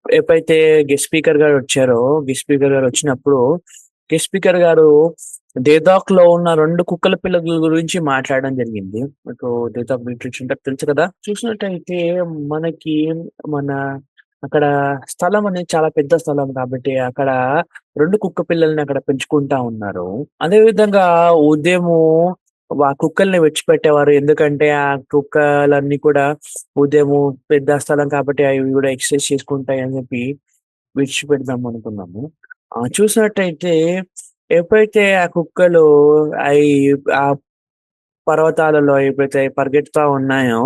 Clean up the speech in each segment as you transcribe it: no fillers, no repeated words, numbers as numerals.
ఎప్పుడైతే guest speaker గారు వచ్చారో, గెస్ట్ స్పీకర్ గారు వచ్చినప్పుడు, గెస్ట్ స్పీకర్ గారు 'దేదాక్‌లో' ఉన్న 2 కుక్కల పిల్లల గురించి మాట్లాడడం జరిగింది. మీకు 'దేదాక్ లిటరేచర్' అంటే తెలుసు కదా! చూసినట్టయితే మనకి మన అక్కడ స్థలం అనేది చాలా పెద్ద స్థలం కాబట్టి అక్కడ 2 కుక్క పిల్లల్ని అక్కడ పెంచుకుంటా ఉన్నారు. అదే విధంగా ఉదయము కుక్కల్ని విడిచిపెట్టేవారు. ఎందుకంటే ఆ కుక్కలన్నీ కూడా ఉదయము పెద్ద స్థలం కాబట్టి అవి గూడా ఎక్సర్‌సైజ్ చేసుకుంటాయి అని చెప్పి విడిచిపెడదాం అనుకున్నాము. చూసినట్టయితే ఎప్పుడైతే ఆ కుక్కలు అయి ఆ పర్వతాలలో ఎప్పుడైతే పరిగెత్తుతా ఉన్నాయో,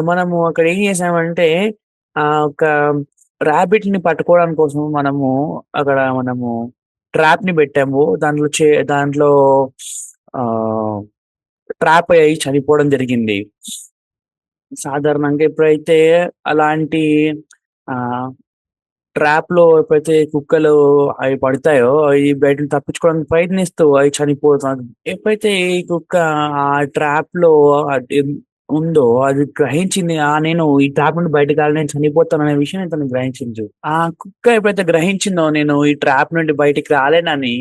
మనము అక్కడ ఏం చేసామంటే ఒక రాబిట్‌ని పట్టుకోవడం కోసం మనము ట్రాప్‌ని పెట్టాము. దాంట్లో ఆహ్, ట్రాప్ అయ్యి చనిపోవడం జరిగింది. సాధారణంగా ఎప్పుడైతే అలాంటి ఆహ్, ట్రాప్‌లో ఎప్పుడైతే కుక్కలు అవి పడతాయో, అయి బయటకి తప్పించుకోవడానికి ప్రయత్నిస్తూ అయి చనిపోతాయి. ఎప్పుడైతే ఈ కుక్క ఆ ట్రాప్‌లో అది ఉందో అది గ్రహించింది. నేను ఈ ట్రాప్ నుండి బయటకి రాలేను, నేను చనిపోతాననే విషయాన్ని తను గ్రహించింది. ఆ కుక్క ఎప్పుడైతే గ్రహించిందో నేను ఈ ట్రాప్ నుండి బయటికి రాలేనని,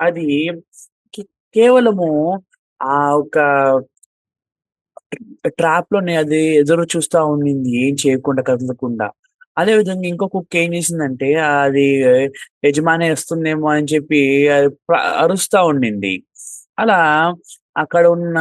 అది కే కేవలము ఆ ఒక ట్రాప్‌లోనే అది ఎదురు చూస్తా ఉండింది. ఏం చేయకుండా, కదలకుండా. అదే విధంగా ఇంకో కుక్క ఏం చేసిందంటే, అది యజమాని వస్తుందేమో అని చెప్పి అది అరుస్తా ఉండింది. అలా అక్కడున్న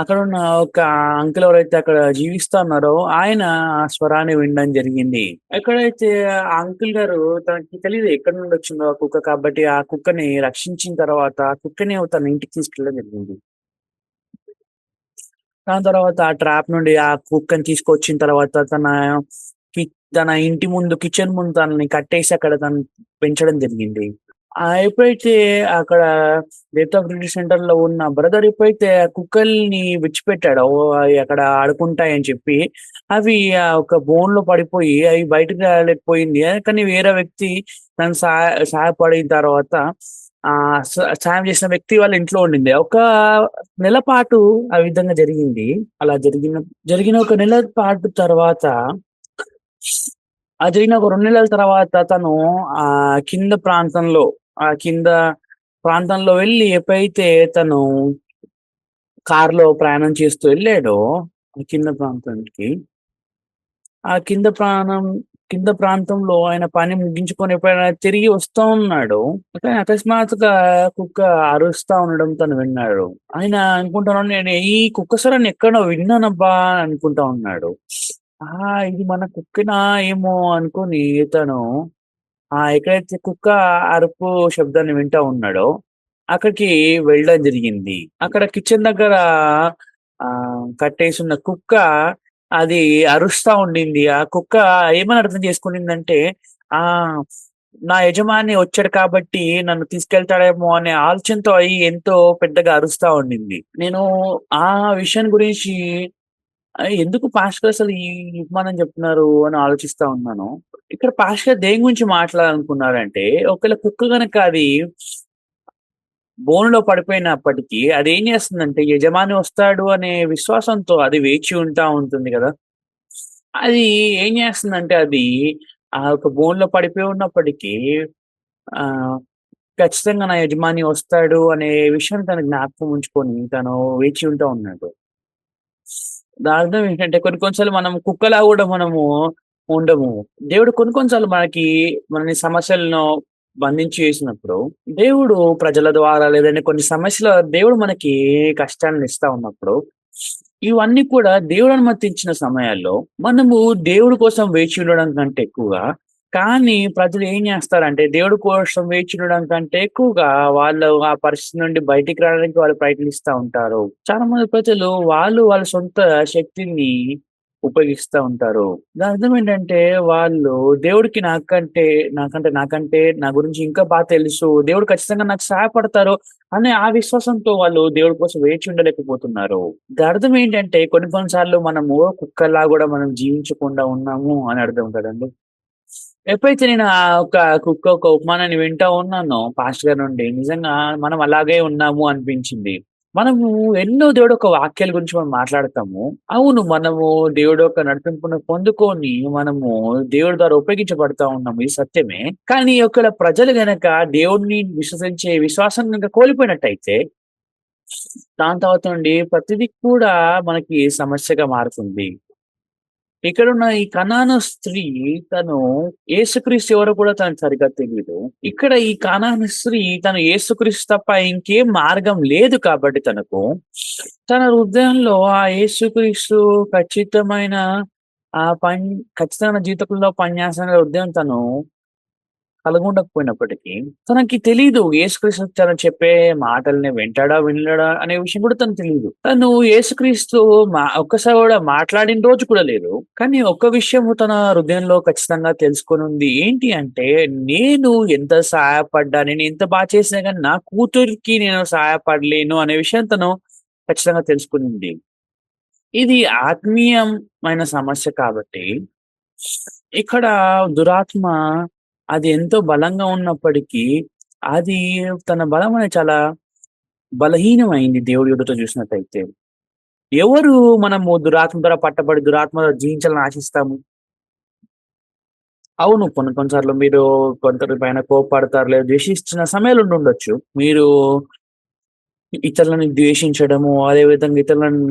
అక్కడున్న ఒక అంకుల్ ఎవరైతే అక్కడ జీవిస్తా ఉన్నారో, ఆయన ఆ స్వరాన్ని వినడం జరిగింది. ఎక్కడైతే ఆ అంకుల్ గారు తనకి తెలీదు ఎక్కడి నుండొచ్చిందో ఆ కుక్క కాబట్టి, ఆ కుక్కని రక్షించిన తర్వాత, ఆ కుక్కని తన ఇంటికి తీసుకెళ్ళడం జరిగింది. దాని తర్వాత ఆ ట్రాప్ నుండి ఆ కుక్కని తీసుకొచ్చిన తర్వాత కి తన ఇంటి ముందు కిచెన్ ముందు తనని కట్టేసి అక్కడ తను పెంచడం జరిగింది. ఎప్పుడైతే అక్కడ డెత్ ఆఫ్ రిలీజ్ సెంటర్‌లో ఉన్న బ్రదర్ ఎప్పుడైతే ఆ కుక్కల్ని విడిచిపెట్టాడో అయి అక్కడ ఆడుకుంటాయని చెప్పి, అవి ఒక బోన్‌లో పడిపోయి అవి బయటకి రాలేకపోయింది. కానీ వేరే వ్యక్తి తను సహాయపడిన తర్వాత సాయం చేసిన వ్యక్తి వాళ్ళ ఇంట్లో ఉండింది. ఒక నెల పాటు ఆ విధంగా జరిగింది. అలా జరిగిన ఒక నెల పాటు తర్వాత జరిగిన ఒక 2 నెలల తర్వాత తను కింద ప్రాంతంలో కింద ప్రాంతంలో వెళ్లి ఎప్పుడైతే తను కారులో ప్రయాణం చేస్తూ వెళ్ళాడో, ఆ కింద ప్రాంతానికి, ఆ కింద ప్రాంతంలో ఆయన పని ముగించుకొని ఎప్పుడైనా తిరిగి వస్తా ఉన్నాడో, కానీ అకస్మాత్తుగా కుక్క అరుస్తా ఉండడం తను విన్నాడు. ఆయన అనుకుంటున్నాడు, నేను ఈ కుక్క స్వరాన్ని ఎక్కడో విన్నానబ్బా అని అనుకుంటా ఉన్నాడు. ఇది మన కుక్కనా ఏమో అనుకోని తను ఎక్కడైతే కుక్క అరుపు శబ్దాన్ని వింటా ఉన్నాడో, అక్కడికి వెళ్ళడం జరిగింది. అక్కడ కిచెన్ దగ్గర కట్టేసున్న కుక్క అది అరుస్తా ఉండింది. ఆ కుక్క ఏమని అర్థం చేసుకునిందంటే, ఆహ్, నా యజమాని వచ్చాడు కాబట్టి నన్ను తీసుకెళ్తాడేమో అనే ఆలోచనతో ఎంతో పెద్దగా అరుస్తా ఉండింది. నేను ఆ విషయం గురించి ఎందుకు పాస్టర్ అసలు ఈ ఉపమానం చెప్తున్నారు అని ఆలోచిస్తా ఉన్నాను. ఇక్కడ పాస్టర్ దేని గురించి మాట్లాడాలనుకున్నారంటే, ఒకవేళ కుక్క గనక అది బోనులో పడిపోయినప్పటికీ అదేం చేస్తుందంటే, యజమాని వస్తాడు అనే విశ్వాసంతో అది వేచి ఉంటా ఉంటుంది గదా! అది ఏం చేస్తుందంటే ఆ ఒక బోనులో పడిపోయి ఉన్నప్పటికీ ఆహ్, ఖచ్చితంగా నా యజమాని వస్తాడు అనే విషయాన్ని తను జ్ఞాపకం ఉంచుకొని తను వేచి ఉంటా ఉన్నాడు. దాని అర్థం ఏంటంటే కొన్ని కొన్ని సార్లు మనం కుక్కలా గూడా మనము ఉండము. దేవుడు కొన్ని కొన్ని సార్లు మనల్ని సమస్యలను బంధించి వేసినప్పుడు, దేవుడు ప్రజల ద్వారా లేదంటే కొన్ని సమస్యల దేవుడు మనకి కష్టాలను ఇస్తా ఉన్నప్పుడు, ఇవన్నీ కూడా దేవుడు అనుమతించిన సమయాల్లో మనము దేవుడి కోసం వేచి ఉండడం కంటే ఎక్కువగా, కానీ ప్రజలు ఏం చేస్తారంటే దేవుడి కోసం వేచి ఉండడం కంటే ఎక్కువగా వాళ్ళు ఆ పరిస్థితి నుండి బయటికి రావడానికి వాళ్ళు ప్రయత్నిస్తా ఉంటారు. చాలా మంది ప్రజలు వాళ్ళ సొంత శక్తిని ఉపయోగిస్తా ఉంటారు. దాని అర్థం ఏంటంటే వాళ్ళు దేవుడికి నాకంటే నా గురించి ఇంకా తెలుసు. దేవుడు ఖచ్చితంగా నాకు సహాయపడతారు అనే ఆ విశ్వాసంతో వాళ్ళు దేవుడి కోసం వేచి ఉండలేకపోతున్నారు. దాని అర్థం ఏంటంటే కొన్ని కొన్ని సార్లు మనము కుక్కలా గూడా మనం జీవించకుండా ఉన్నాము అని అర్థం కదండీ! ఎప్పుడైతే నేను ఒక ఉపమానాన్ని వింటా ఉన్నానో పాస్టర్ గారి నుండి నిజంగా మనం అలాగే ఉన్నాము అనిపించింది. మనము ఎన్నో దేవుడు యొక్క వాక్యాల గురించి మనం మాట్లాడతాము. అవును. మనము దేవుడు యొక్క నడిపింపును పొందుకొని మనము దేవుడి ద్వారా ఉపయోగించబడతా ఉన్నాము. ఇది సత్యమే. కానీ ఒకవేళ ప్రజలు గనక దేవుడిని విశ్వసించే విశ్వాసం గనక కోల్పోయినట్టయితే, దాని తర్వాత నుండి ప్రతిది కూడా మనకి సమస్యగా మారుతుంది. ఇక్కడున్న ఈ కనాను స్త్రీ తను యేసుక్రీస్తు ఎవరో కూడా తనకు సరిగ్గా తెలీదు. ఇక్కడ ఈ కనాను స్త్రీ తను యేసుక్రీస్తు తప్ప ఇంకేం మార్గం లేదు కాబట్టి తనకు, తన హృదయంలో ఆ యేసుక్రీస్తు ఖచ్చితమైన ఖచ్చితమైన జీవితంలో పనిచేస్తున్న హృదయం తను కలగుండకపోయినప్పటికీ, తనకి తెలీదు యేసుక్రీస్తు తను చెప్పే మాటల్ని వింటాడా? వినడా? అనే విషయం కూడా తనకు తెలీదు. తను యేసుక్రీస్తు ఒక్కసారి కూడా మాట్లాడిన రోజు కూడా లేదు. కానీ ఒక్క విషయము తన హృదయంలో ఖచ్చితంగా తెలుసుకొనుంది. ఏంటి అంటే, నేను ఎంత సహాయపడ్డా, నేను ఎంత చేసినా గాని నా కూతురికి నేను సహాయపడలేను అనే విషయం తను ఖచ్చితంగా తెలుసుకునింది. ఇది ఆత్మీయమైన సమస్య కాబట్టి, ఇక్కడ దురాత్మ అది ఎంతో బలంగా ఉన్నప్పటికీ, అది తన బలం అనేది చాలా బలహీనమైంది దేవుడి ఎదుట చూసినట్టయితే. ఎవరు మనము దురాత్మ ద్వారా పట్టబడి దురాత్మ జయించాలని ఆశిస్తాము? అవును. కొన్ని కొన్ని సార్లు మీరు కొందరి పైన కోప్పడతారు, లేదా ద్వేషిస్తున్న సమయాలు ఉండుండొచ్చు. మీరు ఇతరులని ద్వేషించడము, అదే విధంగా ఇతరులను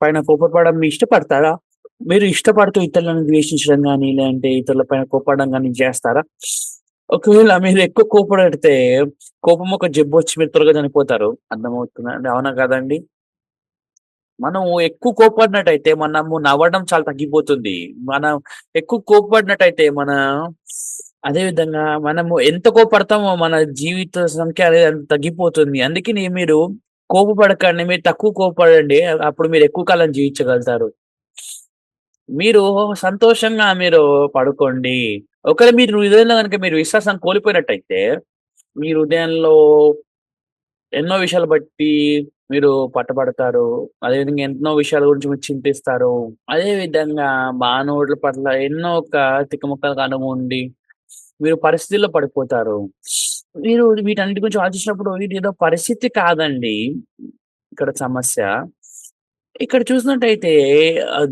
పైన కోపపడడం మీరు ఇష్టపడతారా? మీరు ఇష్టపడుతూ ఇతరులను ద్వేషించడం గాని, లేదంటే ఇతరుల పైన కోప్పడడం గాని చేస్తారా? ఒకవేళ మీరు ఎక్కువ కోపడితే, కోపం ఒక జబ్బొచ్చి మీరు త్వరగా చనిపోతారు. అర్థమవుతుందా అండి? అవునా కాదండి? మనం ఎక్కువ కోప్పడినట్టయితే మనము నవ్వడం చాలా తగ్గిపోతుంది. మనం ఎక్కువ కోప్పడినట్టయితే అదే విధంగా మనము ఎంత కోప్పడతామో మన జీవిత సంఖ్య అనేది అంత తగ్గిపోతుంది. అందుకని మీరు కోపపడకండి. మీరు తక్కువ కోప్పడండి. అప్పుడు మీరు ఎక్కువ కాలం జీవించగలుగుతారు. మీరు సంతోషంగా పడుకోండి. ఒకవేళ మీరు హృదయంలో గనుక మీరు విశ్వాసాన్ని కోల్పోయినట్టయితే, మీ హృదయంలో ఎన్నో విషయాలు బట్టి మీరు పట్టబడతారు. అదేవిధంగా ఎన్నో విషయాల గురించి మీరు చింతిస్తారు. అదే విధంగా మానవుల పట్ల ఎన్నో తికమకగా అనుభవం ఉండి, మీరు పరిస్థితుల్లో పడిపోతారు. మీరు వీటన్నిటి గురించి ఆలోచించినప్పుడు ఇదేదో పరిస్థితి కాదండి ఇక్కడ సమస్య. ఇక్కడ చూసినట్టయితే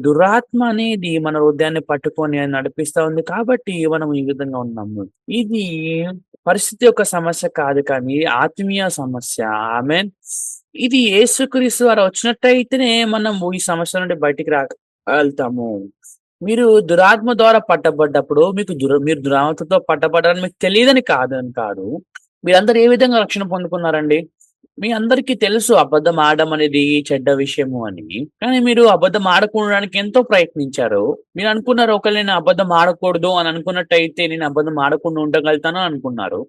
దురాత్మ అనేది మన హృదయాన్ని పట్టుకొని నడిపిస్తా ఉంది కాబట్టి మనం ఈ విధంగా ఉన్నాము. ఇది పరిస్థితి యొక్క సమస్య కాదు కానీ ఆత్మీయ సమస్య. ఆమేన్. ఇది యేసుక్రీస్తు వారు వచ్చినట్టయితేనే మనము ఈ సమస్య నుండి బయటికి రాగలుగుతాము. మీరు దురాత్మ ద్వారా పట్టబడ్డప్పుడు మీరు దురాత్మతో పట్టబడ్డారని మీకు తెలీదని కాదని కాదు. మీరందరూ ఏ విధంగా రక్షణ పొందుకున్నారండి? మీ అందరికీ తెలుసు అబద్ధం ఆడడం అనేది చెడ్డ విషయము అని. కానీ మీరు అబద్ధం ఆడకూడడానికి ఎంతో ప్రయత్నించారు. మీరు అనుకున్నారు ఒకవేళ నేను అబద్ధం ఆడకూడదు అని అనుకున్నట్టయితే నేను అబద్ధం ఆడకుండా ఉండగలుగుతాను అని అనుకున్నారు.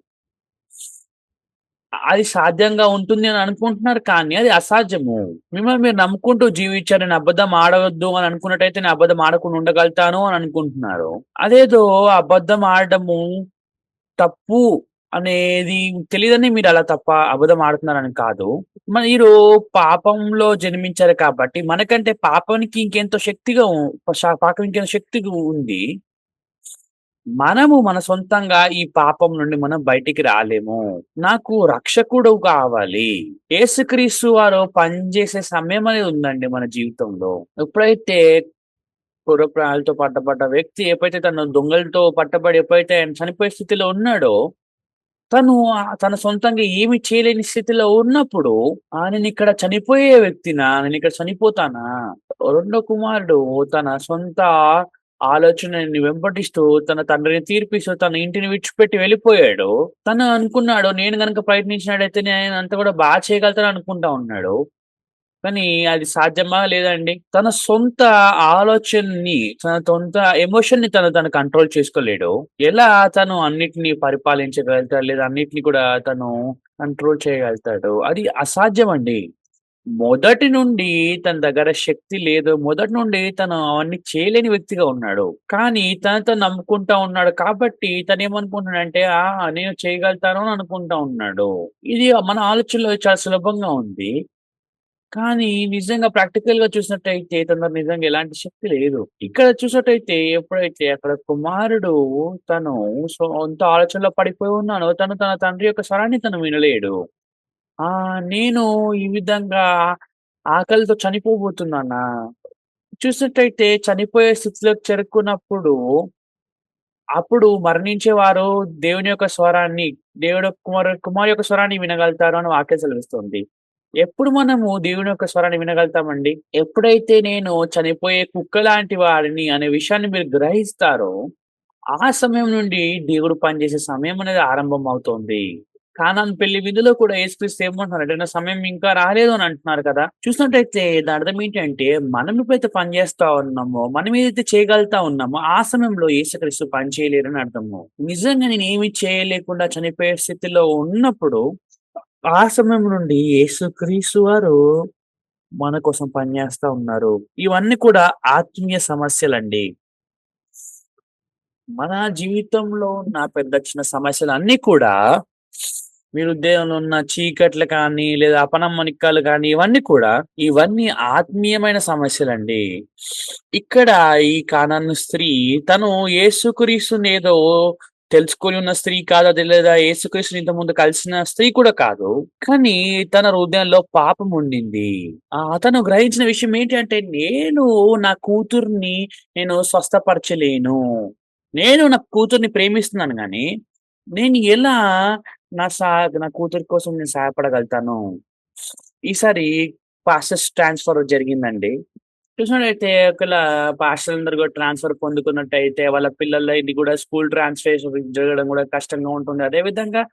అది సాధ్యంగా ఉంటుంది అని అనుకుంటున్నారు కానీ అది అసాధ్యము. మిమ్మల్ని మీరు నమ్ముకుంటూ జీవించారు. నేను అబద్ధం ఆడవద్దు అని అనుకున్నట్టయితే నేను అబద్ధం ఆడకుండా ఉండగలుగుతాను అని అనుకుంటున్నారు. అదేదో అబద్ధం ఆడడము తప్పు అనేది తెలీదని మీరలా అబద్ధం ఆడుతున్నారని కాదు. మీరు పాపంలో జన్మించారు కాబట్టి, మనకంటే పాపానికి ఇంకెంతో శక్తిగా ఉ పాపం ఇంకెంతో శక్తిగా ఉంది. మనము మన సొంతంగా ఈ పాపం నుండి మనం బయటికి రాలేము. నాకు రక్షకుడు కావాలి. యేసుక్రీస్తు వారు పనిచేసే సమయం అనేది ఉందండి మన జీవితంలో. ఎప్పుడైతే పురప్రాయాలతో పట్టబడ్డ వ్యక్తి ఎప్పుడైతే తను దొంగలతో పట్టబడి ఎప్పుడైతే ఆయన చనిపోయే స్థితిలో ఉన్నాడో, తను తన సొంతంగా ఏమి చేయలేని స్థితిలో ఉన్నప్పుడు, నేనిక్కడ చనిపోయే వ్యక్తినా? నేనిక్కడ చనిపోతానా? రెండో కుమారుడు తన సొంత ఆలోచనని వెంబడిస్తూ, తన తండ్రిని తీర్పిస్తూ, తన ఇంటిని విడిచిపెట్టి వెళ్ళిపోయాడు. తను అనుకున్నాడు, నేను గనక ప్రయత్నించినట్టయితే నేనంతా కూడా చేయగలుగుతాను అనుకుంటా ఉన్నాడు. కానీ అది సాధ్యమా? లేదండి. తన సొంత ఆలోచనని, తన సొంత ఎమోషన్‌ని తను కంట్రోల్ చేసుకోలేడు. ఎలా తను అన్నిటిని పరిపాలించగలుగుతాడు? లేదా అన్నిటిని కూడా తను కంట్రోల్ చేయగలుగుతాడు? అది అసాధ్యమండి. మొదటి నుండి తన దగ్గర శక్తి లేదు. మొదటి నుండి తను అవన్నీ చేయలేని వ్యక్తిగా ఉన్నాడు. కానీ తనతో నమ్ముకుంటా ఉన్నాడు కాబట్టి తనేమనుకుంటున్నాడంటే, నేను చేయగలుగుతాను అని అనుకుంటా ఉన్నాడు. ఇది మన ఆలోచనలో చాలా సులభంగా ఉంది. కానీ నిజంగా ప్రాక్టికల్‌గా చూసినట్టయితే తనకు నిజంగా ఎలాంటి శక్తి లేదు. ఇక్కడ చూసినట్టయితే ఎప్పుడైతే అక్కడ కుమారుడు తను సొంత ఆలోచనలో పడిపోయి ఉన్నాడో తను తన తండ్రి యొక్క స్వరాన్ని తను వినలేడు. నేను ఈ విధంగా ఆకలితో చనిపోబోతున్నానా? చూసినట్టయితే చనిపోయే స్థితిలోకి చేరుకున్నప్పుడు, అప్పుడు మరణించేవారు దేవుని యొక్క స్వరాన్ని, దేవుడు కుమారు యొక్క స్వరాన్ని వినగలుగుతారు అని వాక్యం సెలవిస్తుంది. ఎప్పుడు మనము దేవుని యొక్క స్వరాన్ని వినగలుగుతామండి? ఎప్పుడైతే నేను చనిపోయే కుక్కలాంటి వాడిని అనే విషయాన్ని మీరు గ్రహిస్తారో, ఆ సమయం నుండి దేవుడు పనిచేసే సమయం అనేది ఆరంభమవుతోంది. కానాను పెళ్లి విందులో కూడా యేసుక్రీస్తు ఏమంటున్నారంటే, "నా సమయం ఇంకా రాలేదు" అని అంటున్నారు కదా! చూసినట్టయితే దాని అర్థం ఏంటంటే, మనం ఎప్పుడైతే పని చేస్తా ఉన్నామో, మనం ఏదైతే చేయగలుగుతా ఉన్నామో, ఆ సమయంలో యేసుక్రీస్తు పని చేయలేరని అర్థము. నిజంగా నేనేమి చేయలేకుండా చనిపోయే స్థితిలో ఉన్నప్పుడు, ఆ సమయం నుండి యేసుక్రీస్తు వారు మన కోసం పనిచేస్తా ఉన్నారు. ఇవన్నీ కూడా ఆత్మీయ సమస్యలండి. మన జీవితంలో ఉన్న పెద్ద చిన్న సమస్యలన్నీ కూడా మీరు ఉద్యోగంలో ఉన్న చీకట్లు కానీ, లేదా అపనమ్మనిక్కలు కానీ, ఇవన్నీ ఆత్మీయమైన సమస్యలండి. ఇక్కడ ఈ కానాను స్త్రీ తను యేసుక్రీస్తునేదో తెలుసుకొని ఉన్న స్త్రీ కాదు. అది లేదా యేసుక్రీస్తుని ఇంతకుముందు కలిసిన స్త్రీ కూడా కాదు. కానీ తన హృదయంలో పాపం ఉండింది. తను గ్రహించిన విషయం ఏంటి అంటే, నా కూతుర్ని స్వస్థపరచలేను. నా కూతుర్ని ప్రేమిస్తున్నాను గానీ, నేను ఎలా నా సా నా కూతురి కోసం నేను సహాయపడగలుగుతాను? ఈసారి పాస్టర్స్ ట్రాన్స్‌ఫర్ జరిగిందండి. చూసినట్టయితే ఒకవేళ పాస్టర్‌లందరూ కూడా ట్రాన్స్‌ఫర్ పొందుకున్నట్టయితే వాళ్ళ పిల్లలది కూడా స్కూల్ ట్రాన్స్‌ఫర్స్ జరగడం కూడా కష్టంగా ఉంటుంది. అదే విధంగా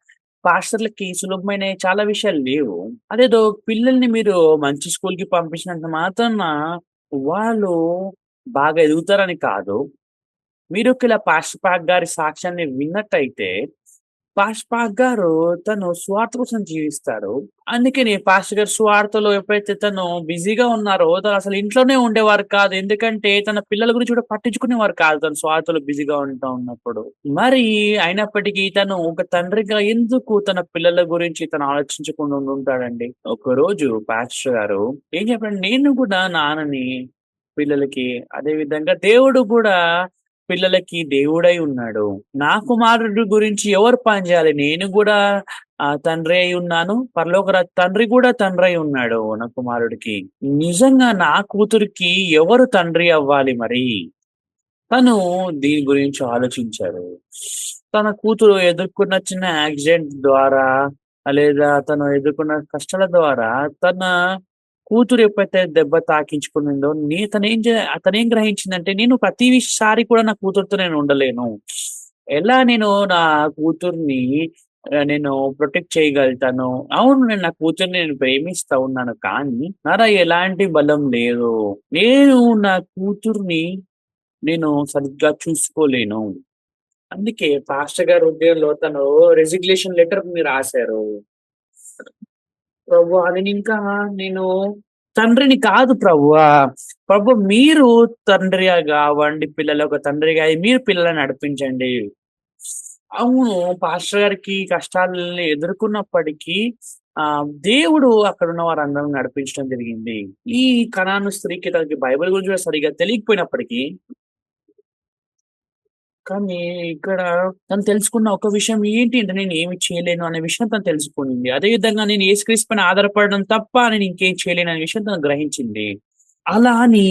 పాస్టర్‌లకి సులభమైన చాలా విషయాలు లేవు. అదేదో పిల్లల్ని మీరు మంచి స్కూల్‌కి పంపించినంత మాత్రాన వాళ్ళు బాగా ఎదుగుతారని కాదు. మీరు ఒకవేళ పాస్టర్ పాక్ గారి సాక్ష్యాన్ని విన్నట్టయితే, పాస్టర్ పాక్ గారు తను సువార్త కోసం జీవిస్తారు. అందుకని పాస్టర్ గారు సువార్తలో ఎప్పుడైతే తను బిజీగా ఉన్నారో, తనసలు ఇంట్లోనే ఉండేవారు కాదు. ఎందుకంటే, తన పిల్లల గురించి కూడా పట్టించుకునేవారు కాదు. తను సువార్తలో బిజీగా ఉంటా ఉన్నప్పుడు. మరి అయినప్పటికీ తను ఒక తండ్రిగా ఎందుకు తన పిల్లల గురించి తను ఆలోచించకుండా ఉండుంటాడండి? ఒకరోజు పాస్టర్ గారు ఏం చెప్పారంటే, నేను కూడా నాన్నని పిల్లలకి. అదే విధంగా దేవుడు గూడా పిల్లలకి దేవుడై ఉన్నాడు. నా కుమారుడు గురించి ఎవరు పని జేయాలి? నేను గూడా తండ్రి అయ్యున్నాను. తండ్రి గూడా తండ్రై ఉన్నాడు నా కుమారుడికి. నిజంగా నా కూతురికి ఎవరు తండ్రి అవ్వాలి మరి? తను దీని గురించి ఆలోచించారు. తన కూతురు ఎదుర్కొన్న చిన్న యాక్సిడెంట్ ద్వారా, లేదా తను ఎదుర్కొన్న కష్టాల ద్వారా తన కూతురు ఎప్పుడైతే దెబ్బ తాకించుకునిందో తనేం గ్రహించిందంటే, నేను ప్రతిసారి కూడా నా కూతురుతో నేను ఉండలేను. ఎలా నా కూతుర్ని నేను ప్రొటెక్ట్ చేయగలుగుతాను? అవును. నా కూతుర్ని నేను ప్రేమిస్తా ఉన్నాను. కానీ, ఎలాంటి బలం లేదు. నేను నా కూతుర్ని సరిగ్గా చూసుకోలేను. అందుకే పాస్టర్ గారి హృదయంలో తను రెసిగ్నేషన్ లెటర్‌ని రాసారు. ప్రభువా! నేను తండ్రిని కాదు ప్రభువా! మీరు తండ్రిగా గావండి. పిల్లలకు తండ్రిగా అయి మీరు పిల్లలని నడిపించండి. అవును. పాస్టర్ గారికి కష్టాలని ఎదుర్కొన్నప్పటికీ దేవుడు అక్కడున్న వారందరిని నడిపించడం జరిగింది. ఈ కనాను స్త్రీకి తనకి బైబిల్ గురించి కూడా సరిగ్గా తెలియకపోయినప్పటికీ కానీ ఇక్కడ తను తెలుసుకున్న ఒక విషయం ఏంటి అంటే నేనేమి చేయలేను అనే విషయం తను తెలుసుకునింది. అదే విధంగా నేను యేసుక్రీస్తు పైన ఆధారపడడం తప్ప నేను ఇంకేం చేయలేను అనే విషయం తను గ్రహించింది. అలా అని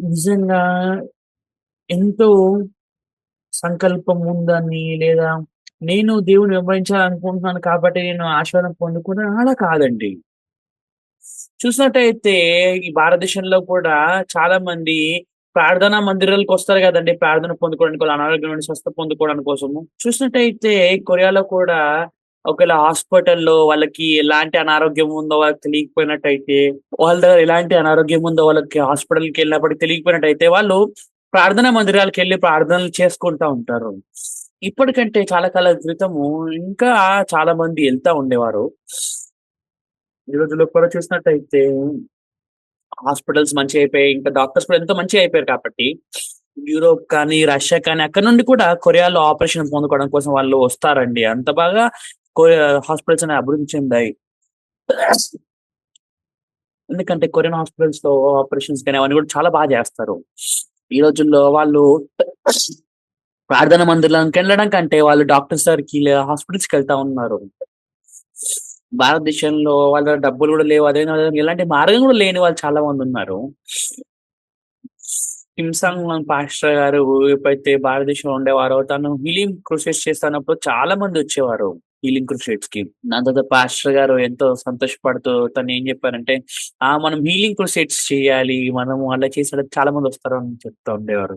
నిజంగా ఎంతో సంకల్పం ఉందని లేదా నేను దేవుడిని వెంబడించాలనుకుంటున్నాను కాబట్టి నేను ఆశీర్వాదం పొందుకున్నాను అలా కాదండి. చూసినట్టయితే ఈ భారతదేశంలో కూడా చాలా మంది ప్రార్థనా మందిరాలకొస్తారు గదండీ! ప్రార్థన పొందుకోవడానికి, వాళ్ళ అనారోగ్యం నుండి స్వస్థత పొందుకోవడం కోసము. చూసినట్టయితే కొరియాలో కూడా ఒకవేళ హాస్పిటల్‌లో వాళ్ళకి ఎలాంటి అనారోగ్యం ఉందో వాళ్ళకి తెలియకపోయినట్టయితే, వాళ్ళ దగ్గర ఎలాంటి అనారోగ్యం ఉందో వాళ్ళకి హాస్పిటల్‌కెళ్ళినప్పటికి తెలియకపోయినట్టయితే, వాళ్ళు ప్రార్థనా మందిరాలకెళ్ళి ప్రార్థనలు చేసుకుంటా ఉంటారు. ఇప్పటికంటే చాలా కాలం క్రితము ఇంకా చాలా మంది ఎళ్తా ఉండేవారు. ఈ రోజుల్లో కూడా చూసినట్టయితే హాస్పిటల్స్ మంచిగయిపోయాయి. ఇంకా డాక్టర్స్ కూడా ఎంతో మంచిగా అయిపోయారు కాబట్టి, యూరోప్ కానీ, రష్యా కానీ అక్కడి నుండి కూడా కొరియాలో ఆపరేషన్ పొందుకోవడం కోసం వాళ్ళు వస్తారండి. అంత బాగా హాస్పిటల్స్ అనేవి అభివృద్ధి చెందాయి. ఎందుకంటే కొరియన్ హాస్పిటల్స్‌లో ఆపరేషన్స్ గాని అవన్నీ కూడా చాలా జేస్తారు. ఈ రోజుల్లో వాళ్ళు ప్రార్థనా మందిరాలకెళ్ళడం కంటే వాళ్ళు డాక్టర్స్ దగ్గరికి హాస్పిటల్స్‌కెళ్తా ఉన్నారు. భారతదేశంలో వాళ్ళ డబ్బులు గూడా లేవు. ఎలాంటి మార్గం గూడా లేని వాళ్ళు చాలా మందున్నారు. కిమ్ సంగ్ వన్ పాస్టర్ గారు ఎప్పుడైతే భారతదేశంలో ఉండేవారో, తను హీలింగ్ క్రూసేడ్స్ చేస్తున్నప్పుడు చాలా మందొచ్చేవారు హీలింగ్ క్రూసేడ్స్‌కి. దాని తర్వాత పాస్టర్ గారు ఎంతో సంతోషపడుతూ తనేం జెప్పారంటే, మనం హీలింగ్ క్రూసేడ్స్ చేయాలి. మనము అలా చేసినప్పుడు చాలా మందొస్తారు" అని చెప్తా ఉండేవారు.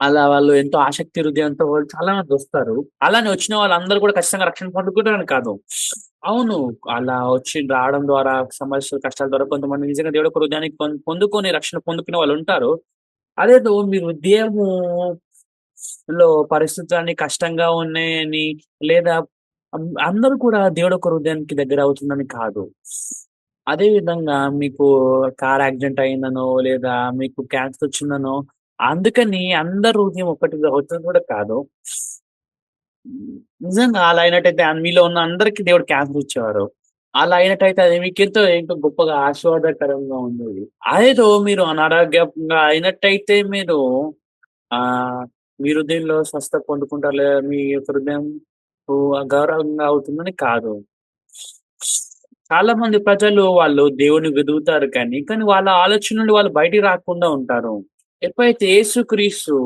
అలా వాళ్ళు ఎంతో ఆసక్తి హృదయంతో వాళ్ళు చాలా మందొస్తారు. అలానే వచ్చిన వాళ్ళందరూ కూడా ఖచ్చితంగా రక్షణ పొందుకుంటారని కాదు. అవును. అలా వచ్చి రావడం ద్వారా సమస్యలు, కష్టాల ద్వారా కొంతమంది నిజంగా దేవుడి యొక్క హృదయాన్ని పొందుకొని రక్షణ పొందుకునే వాళ్ళుంటారు. అదేదో మీరు పరిస్థితులన్నీ కష్టంగా ఉన్నాయని లేదా అందరూ కూడా దేవుడి యొక్క హృదయానికి దగ్గరవుతుందని కాదు. అదే విధంగా మీకు కార్ యాక్సిడెంట్ అయిందనో, లేదా మీకు క్యాన్సర్ వచ్చిందనో, అందుకని అందరి హృదయం ఒకటిగా అవుతుందని కూడా కాదు. నిజంగా అలా అయినట్టయితే మీలో ఉన్న అందరికి దేవుడు క్యాన్సర్ ఇచ్చేవారు. అలా అయినట్టయితే అది మీకెంతో ఇంకా గొప్పగా ఆశీర్వాదకరంగా ఉండేది. అదేదో మీరు అనారోగ్యంగా అయినట్టయితే ఆహ్, మీ హృదయంలో స్వస్థత పొందుకుంటారు లేదా మీ యొక్క హృదయం గౌరవంగా అవుతుందని కాదు. చాలా మంది ప్రజలు వాళ్ళు దేవుడిని వెదుకుతారు కానీ వాళ్ళ ఆలోచన నుండి వాళ్ళు బయటికి రాకుండా ఉంటారు. ఎప్పుడైతే యేసుక్రీస్తు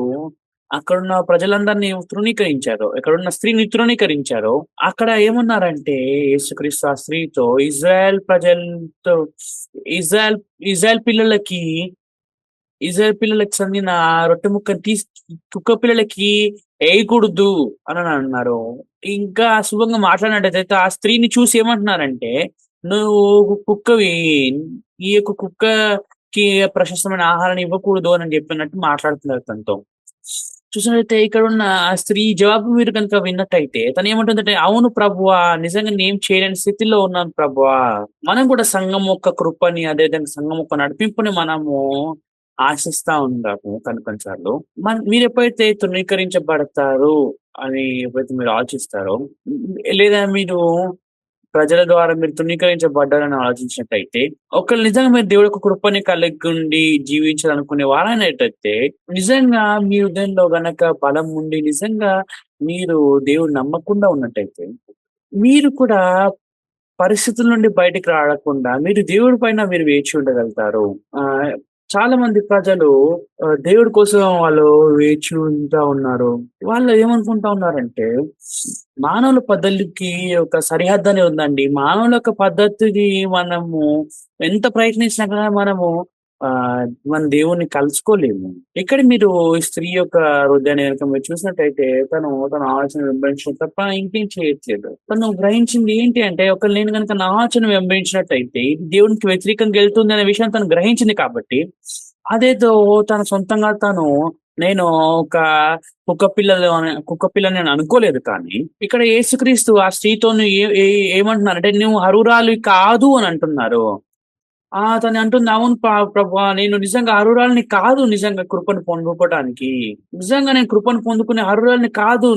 అక్కడున్న ప్రజలందరిని తృణీకరించారో, ఎక్కడున్న స్త్రీని తృణీకరించారో, అక్కడ ఏమన్నారంటే యేసుక్రీస్తు ఆ స్త్రీతో ప్రజలతో ఇజ్రాయెల్ ఇజ్రాయెల్ పిల్లలకి ఇజ్రాయెల్ పిల్లలకి సందిన రొట్టె ముక్కని కుక్క పిల్లలకి ఏయకూడదు అనన్నారు. ఇంకా సులభంగా మాట్లాడినట్టయితే ఆ స్త్రీని చూసి ఏమంటున్నారంటే, "నువ్వు కుక్కవి. ఈ యొక్క కుక్కకి ప్రశస్తమైన ఆహారాన్ని ఇవ్వకూడదు" అని చెప్పినట్టు మాట్లాడుతున్నారు తనతో. చూసినట్టయితే ఇక్కడున్న ఆ స్త్రీ జవాబు మీరు గనుక విన్నట్టయితే తనేమంటుందంటే, "అవును ప్రభువా! నిజంగా నేనేం చేయలేని స్థితిలో ఉన్నాను ప్రభువా." మనం కూడా సంఘం యొక్క కృపని, అదే విధంగా సంఘం యొక్క నడిపింపుని మనము ఆశిస్తా ఉంటాము కొన్ని కొన్ని సార్లు. మీరెప్పుడైతే తృణీకరించబడతారు అని ఎప్పుడైతే మీరు ఆలోచిస్తారో, లేదా మీరు ప్రజల ద్వారా మీరు తృణీకరించబడ్డారని ఆలోచించినట్టయితే, ఒకవేళ నిజంగా మీరు దేవుడి యొక్క కృపని కలిగుండి జీవించాలనుకునే వారైనట్టయితే, నిజంగా మీ హృదయంలో గనక బలం ఉండి, నిజంగా మీరు దేవుడిని నమ్మకుండా ఉన్నట్టయితే, మీరు కూడా పరిస్థితుల నుండి బయటికి రాకుండా మీరు దేవుడి పైన మీరు వేచి ఉండగలుగుతారు. ఆహ్, చాలా మంది ప్రజలు దేవుడి కోసం వాళ్ళు వేచి ఉంటా ఉన్నారు. వాళ్ళు ఏమనుకుంటా ఉన్నారంటే, మానవుల పద్ధతికి ఒక సరిహద్దనే ఉందండి. మానవుల యొక్క పద్ధతిని మనము ఎంత ప్రయత్నించినా కూడా మన దేవుడిని కలుసుకోలేము. ఇక్కడ మీరు ఈ స్త్రీ యొక్క హృదయాన్ని గనుక మీరు చూసినట్టయితే తన ఆలోచన వెంబడించడం తప్ప ఇంకేం చేయట్లేదు. తను గ్రహించింది ఏంటి అంటే నేను గనుక నా ఆలోచన వెంబడించినట్టయితే ఇది దేవునికి వ్యతిరేకంగా వెళ్తుంది అనే విషయం తను గ్రహించింది కాబట్టి, అదేదో తన సొంతంగా నేను ఒక కుక్క పిల్లని అని అనుకోలేదు కానీ, ఇక్కడ యేసుక్రీస్తు ఆ స్త్రీతోని ఏ ఏ ఏమంటున్నారంటే, "నువ్వు అర్హురాలివి కాదు" అని అంటున్నారు. తను అంటుంది, "అవును ప్రభువా! నేను నిజంగా అర్హురాలిని కాదు నిజంగా కృపను పొందుకోవటానికి. నిజంగా నేను కృపను పొందుకునే అర్హురాలిని కాదు.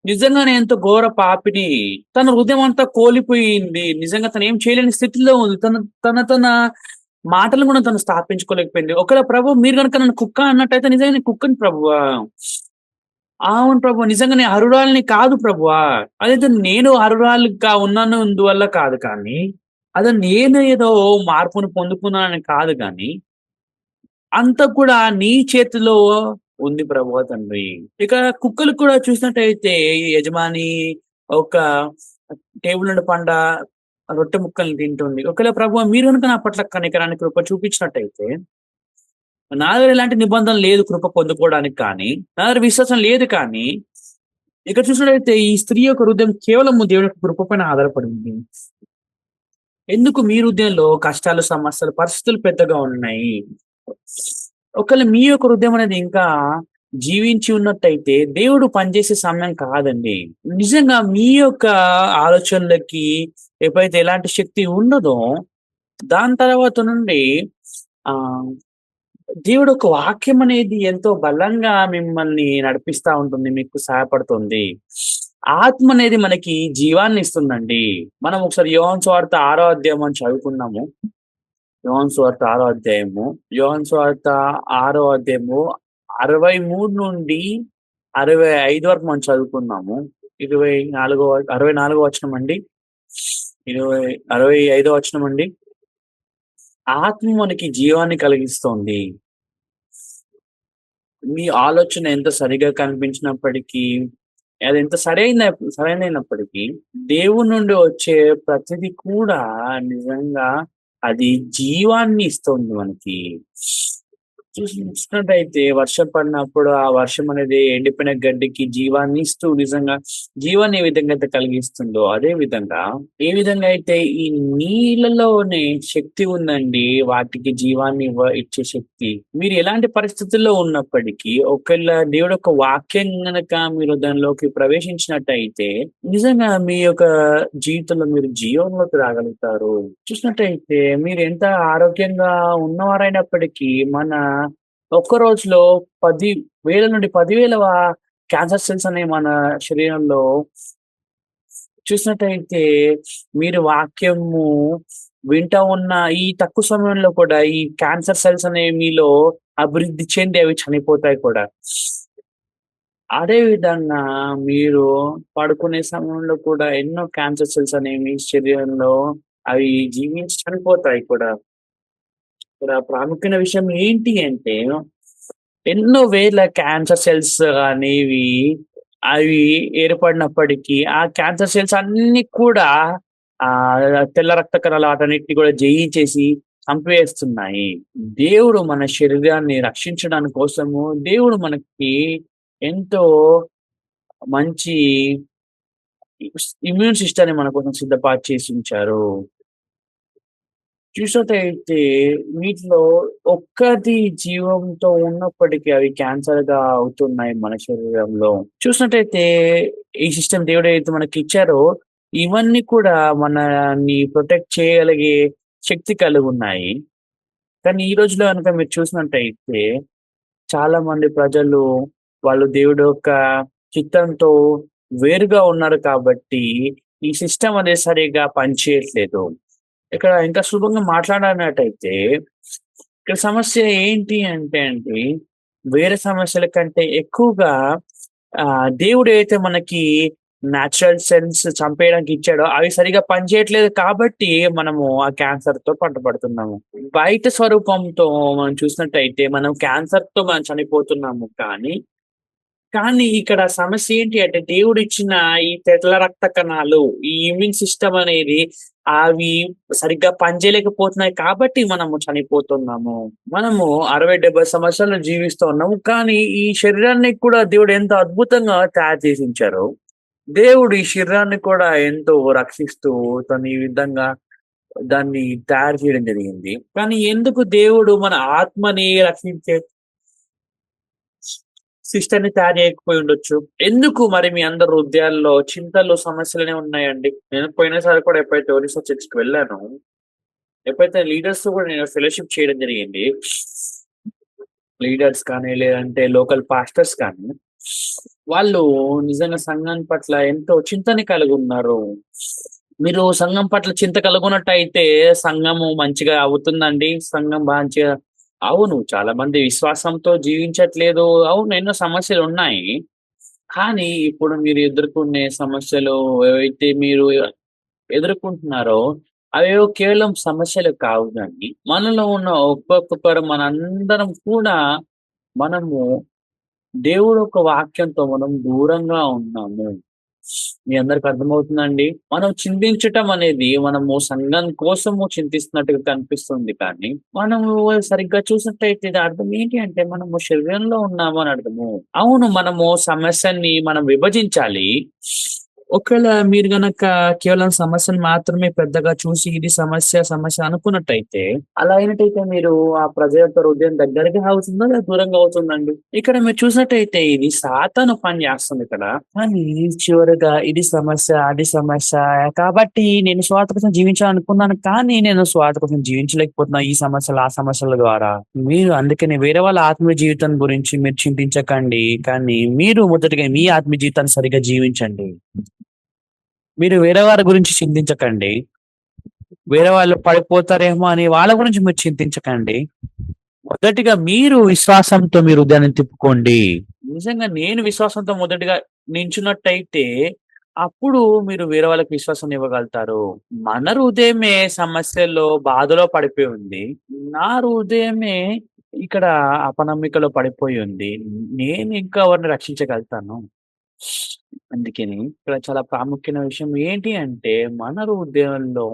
నిజంగానే ఎంతో ఘోర పాపిని." తన హృదయం అంతా కోల్పోయింది. నిజంగా తనేం చేయలేని స్థితిలో ఉంది. తన మాటలను కూడా తను స్థాపించుకోలేకపోయింది. ఒకవేళ ప్రభు మీరు గనుక నన్ను కుక్క అన్నట్టయితే నిజంగా నేను కుక్కని ప్రభువా. అవును ప్రభువా. నిజంగా నేను అర్హురాలిని కాదు ప్రభువా. అదైతే నేను అర్హురాలిగా ఉన్నందువల్ల కాదు కానీ, నేను ఏదో మార్పును పొందుకున్నానని కాదు గానీ, అంతా కూడా నీ చేతిలో ఉంది ప్రభువా తండ్రి. ఇక కుక్కలు కూడా చూసినట్టయితే ఈ యజమాని ఒక టేబుల్ నుండి రొట్టె ముక్కల్ని తింటుంది. ఒకవేళ ప్రభువా మీరు గనుక నా పట్ల కనికరాన్ని, కృప చూపించినట్టయితే, నా దగ్గర ఎలాంటి నిబంధన లేదు కృప పొందుకోవడానికి కానీ, నా దగ్గర విశ్వాసం లేదు కానీ, ఇక్కడ చూసినట్టయితే ఈ స్త్రీ యొక్క హృదయం కేవలము దేవుని యొక్క కృప పైన ఆధారపడింది. ఎందుకు మీ హృదయంలో కష్టాలు, సమస్యలు, పరిస్థితులు పెద్దగా ఉన్నాయి. ఒకవేళ మీ యొక్క హృదయం అనేది ఇంకా జీవించి ఉన్నట్టయితే దేవుడు పనిచేసే సమయం కాదండి. నిజంగా మీ యొక్క ఆలోచనలకి ఎప్పుడైతే ఎలాంటి శక్తి ఉండదో, దాని తర్వాత నుండి ఆహ్, దేవుడు ఒక వాక్యం అనేది ఎంతో బలంగా మిమ్మల్ని నడిపిస్తా ఉంటుంది. మీకు సహాయపడుతుంది. ఆత్మ అనేది మనకి జీవాన్ని ఇస్తుందండి. మనం ఒకసారి యోహాను సువార్త 6 అధ్యాయం అని చదువుకున్నాము. యోహాను సువార్త 6 అధ్యాయము. యోహాను సువార్త 6 అధ్యాయము 63 నుండి 65 వరకు మనం చదువుకున్నాము. 64 వచనం అండి. ఇరవై 65 వచనమండి. ఆత్మ మనకి జీవాన్ని కలిగిస్తోంది. మీ ఆలోచన ఎంత సరిగా కనిపించినప్పటికీ, అదెంత సరైనదైనప్పటికీ, దేవుని నుండి వచ్చే ప్రతిది కూడా నిజంగా అది జీవాన్ని ఇస్తుంది మనకి. చూసినట్టయితే వర్షం పడినప్పుడు ఆ వర్షం అనేది ఎండిపోయిన గడ్డికి జీవాన్ని ఇస్తూ నిజంగా జీవాన్ని ఏ విధంగా అయితే కలిగిస్తుందో, అదే విధంగా ఏ విధంగా అయితే ఈ నీళ్ళలోనే శక్తి ఉందండి. వాటికి జీవాన్ని ఇచ్చే శక్తి. మీరు ఎలాంటి పరిస్థితుల్లో ఉన్నప్పటికీ ఒకవేళ దేవుడు యొక్క వాక్యం గనక మీరు దానిలోకి ప్రవేశించినట్టయితే నిజంగా మీ యొక్క జీవితంలో మీరు జీవంలోకి రాగలుగుతారు. చూసినట్టయితే మీరు ఎంత ఆరోగ్యంగా ఉన్నవారైనప్పటికీ ఒక్క రోజులో 10,000 నుండి 10,000 క్యాన్సర్ సెల్స్ అనేవి మన శరీరంలో చూసినట్టయితే మీరు వాక్యము వింటా ఉన్న ఈ తక్కువ సమయంలో కూడా ఈ క్యాన్సర్ సెల్స్ అనేవి మీలో అభివృద్ధి చెంది అవి చనిపోతాయి కూడా. అదే విధంగా మీరు పడుకునే సమయంలో కూడా ఎన్నో క్యాన్సర్ సెల్స్ అనేవి మీ శరీరంలో అవి జీవించి చనిపోతాయి కూడా. ఇక్కడ ప్రాముఖ్యమైన విషయం ఏంటి అంటే, ఎన్నో వేల క్యాన్సర్ సెల్స్ అనేవి అవి ఏర్పడినప్పటికీ, ఆ క్యాన్సర్ సెల్స్ అన్నీ కూడా తెల్ల రక్త కణాలు వాటన్నిటిని కూడా జయించేసి చంపివేస్తున్నాయి. దేవుడు మన శరీరాన్ని రక్షించడాని కోసము, దేవుడు మనకి ఎంతో మంచి ఇమ్యూన్ సిస్టమ్‌ని మన కోసం సిద్ధపరిచేసి ఉంచారు. చూసినట్టయితే వీటిలో ఒక్కటి జీవంతో ఉన్నప్పటికీ అవి క్యాన్సర్‌గా అవుతున్నాయి మన శరీరంలో. చూసినట్టయితే ఈ సిస్టమ్ దేవుడేదైతే మనకిచ్చారో ఇవన్నీ కూడా మనల్ని ప్రొటెక్ట్ చేయగలిగే శక్తి కలిగున్నాయి. కానీ ఈ రోజుల్లో గనుక మీరు చూసినట్టయితే చాలా మంది ప్రజలు వాళ్ళు దేవుడి యొక్క చిత్తంతో వేరుగా ఉన్నారు కాబట్టి ఈ సిస్టమ్ అనేది సరిగ్గా పనిచేయట్లేదు. ఇక్కడ ఇంకా సులభంగా మాట్లాడనట్టయితే, ఇక్కడ సమస్య ఏంటి అంటే అండి, వేరే సమస్యల కంటే ఎక్కువగా దేవుడేదైతే మనకి నేచురల్ సెన్స్ చంపేయడానికి ఇచ్చాడో, అవి సరిగ్గా పనిచేయట్లేదు కాబట్టి మనము ఆ క్యాన్సర్‌తో పట్టుబడుతున్నాము. బయట స్వరూపంతో మనం చూసినట్టయితే, మనం క్యాన్సర్‌తో మనం చనిపోతున్నాము కానీ ఇక్కడ సమస్య ఏంటి అంటే దేవుడిచ్చిన ఈ తెల్ల రక్త కణాలు, ఈ ఇమ్యూన్ సిస్టమ్ అనేది అవి సరిగ్గా పనిచేయలేకపోతున్నాయి కాబట్టి మనము చనిపోతున్నాము. మనము 60, 70 సంవత్సరాలు జీవిస్తూ ఉన్నాము. కానీ ఈ శరీరాన్ని కూడా దేవుడు ఎంత అద్భుతంగా తయారు చేసి ఉంచారో, దేవుడు ఈ శరీరాన్ని కూడా ఎంతో రక్షిస్తూ తను ఈ విధంగా దాన్ని తయారు చేయడం జరిగింది. కానీ ఎందుకు దేవుడు మన ఆత్మని రక్షించే సిస్టర్‌ని తయారు చేయకపోయి ఉండొచ్చు. ఎందుకు మరి మీ అందరి హృదయాల్లో చింతలు, సమస్యలనే ఉన్నాయండి? నేను పోయినసారి కూడా ఎప్పుడైతే ఒరిస్సా చర్చ్‌కి వెళ్ళానో, ఎప్పుడైతే లీడర్స్‌తో కూడా నేను ఫెలోషిప్ చేయడం జరిగింది. లీడర్స్ కానీ, లేదంటే లోకల్ పాస్టర్స్ కానీ, వాళ్ళు నిజంగా సంఘం పట్ల ఎంతో చింతని కలిగున్నారు. మీరు సంఘం పట్ల చింత కలుగునట్టయితే సంఘము మంచిగా అవుతుందండి. సంఘం మంచిగా అవును. చాలా మంది విశ్వాసంతో జీవించట్లేదు. అవును. ఎన్నో సమస్యలున్నాయి. కానీ ఇప్పుడు మీరు ఎదుర్కొనే సమస్యలు ఏవైతే మీరు ఎదుర్కొంటున్నారో అవేవో కేవలం సమస్యలు కావు గానీ, మనలో ఉన్న ఒక్కొక్కరు మనందరం కూడా మనము దేవుడు యొక్క వాక్యంతో మనం దూరంగా ఉన్నాము. మీ అందరికి అర్థమవుతుందండి? మనం చింతించటం అనేది మనము సంఘం కోసము చింతిస్తున్నట్టుగా కనిపిస్తుంది కానీ, మనము సరిగ్గా చూసినట్టయితే దాని అర్థం ఏంటి అంటే మనము శరీరంలో ఉన్నాము అని అర్థము. అవును. మనము సమస్యని మనం విభజించాలి. ఒకవేళ మీరు గనక కేవలం సమస్యను మాత్రమే పెద్దగా చూసి ఇది సమస్య, సమస్య అనుకున్నట్టయితే, అలా అయినట్టయితే మీరు ఆ ప్రజల యొక్క హృదయం దగ్గరగా అవుతుందా? లేదా దూరంగా అవుతుందండి? ఇక్కడ మీరు చూసినట్టయితే ఇది సాతాను పని చేస్తుందిక్కడ. కానీ చివరగా ఇది సమస్య, అది సమస్య కాబట్టి నేను స్వార్థ కోసం జీవించాలనుకున్నాను. కానీ నేను స్వార్థ కోసం జీవించలేకపోతున్నా ఈ సమస్యలు, ఆ సమస్యల ద్వారా. మీరు అందుకని వేరే వాళ్ళ ఆత్మీయ జీవితం గురించి మీరు చింతించకండి. కానీ మీరు మొదటిగా మీ ఆత్మీయ జీవితాన్ని సరిగ్గా జీవించండి. మీరు వేరే వారి గురించి చింతించకండి. వేరే వాళ్ళు పడిపోతారేమో అని వాళ్ళ గురించి మీరు చింతించకండి. మొదటిగా మీరు విశ్వాసంతో మీ హృదయాన్ని తిప్పుకోండి. నిజంగా నేను విశ్వాసంతో మొదటిగా నించున్నట్టయితే అప్పుడు మీరు వేరే వాళ్ళకి విశ్వాసాన్ని ఇవ్వగలుగుతారు. మన హృదయమే సమస్యల్లో, బాధలో పడిపోయి ఉంది. నా హృదయమే ఇక్కడ అపనమ్మికలో పడిపోయి ఉంది. నేను ఇంకా ఎవరిని రక్షించగలుగుతాను? అందుకని ఇక్కడ చాలా ప్రాముఖ్యమైన విషయం ఏంటి అంటే, మన హృదయంలో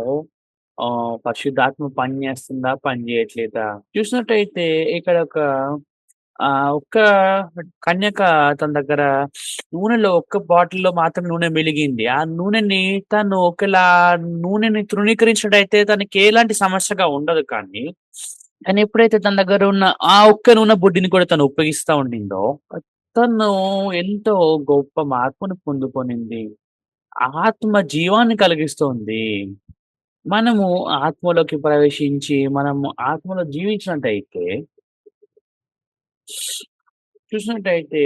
పరిశుద్ధాత్మ పని చేస్తుందా? పని చేయట్లేదా? చూసినట్టయితే ఇక్కడ ఒక్క కన్యక తన దగ్గర నూనెలో ఒక్క బాటిల్‌లో మాత్రం నూనె మిలిగింది. ఆ నూనెని తను ఒకవేళ నూనెని తృణీకరించినట్టయితే తనకి ఎలాంటి సమస్యగా ఉండదు కానీ, కానీ ఎప్పుడైతే తన దగ్గర ఉన్న ఆ ఒక్క నూనె బుడ్డిని కూడా తను ఉపయోగిస్తా ఉండిందో, తను ఎంతో గొప్ప మార్పును పొందుకొనింది. ఆత్మ జీవాన్ని కలిగిస్తుంది. మనము ఆత్మలోకి ప్రవేశించి, మనము ఆత్మలో జీవించినట్టయితే చూసినట్టయితే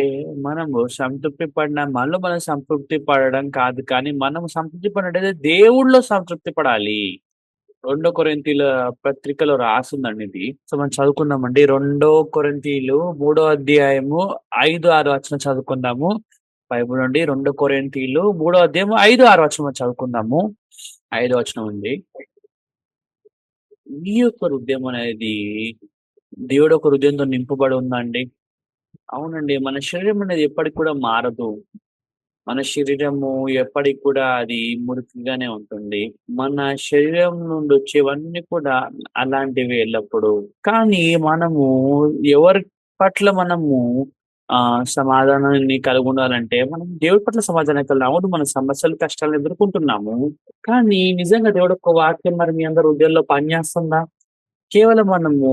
మనము సంతృప్తి పడిన మనలో మనం సంతృప్తి పడడం కాదు కానీ, మనం సంతృప్తి పడినట్టయితే దేవుడిలో సంతృప్తి పడాలి. రెండో కొరింథీల పత్రికలో రాసుందండి ఇది. సో, మనం చదువుకుందామండి. రెండో కొరింథీలు మూడో అధ్యాయము 5, 6 వచనం చదువుకుందాము. బైబిల్ నుండి రెండో కొరింథీలు మూడో అధ్యాయము 5, 6 వచనం చదువుకుందాము. 5 వచనం ఉంది. మీ యొక్క హృదయం అనేది దేవుడు ఒక హృదయంతో నింపబడి ఉందండి. అవునండి. మన శరీరం అనేది ఎప్పటికి కూడా మారదు. మన శరీరము ఎప్పటికి కూడా అది మురికిగానే ఉంటుంది. మన శరీరం నుండి వచ్చేవన్నీ కూడా అలాంటివే ఎల్లప్పుడూ. కానీ మనము ఎవరి పట్ల మనము సమాధానాన్ని కలిగుండాలంటే, మనం దేవుడి పట్ల సమాధానం కలిగి అవును మన సమస్యలు, కష్టాలను ఎదుర్కొంటున్నాము. కానీ నిజంగా దేవుడి యొక్క వాక్యం మరి మీ అందరి హృదయాల్లో పనిచేస్తుందా? కేవలం మనము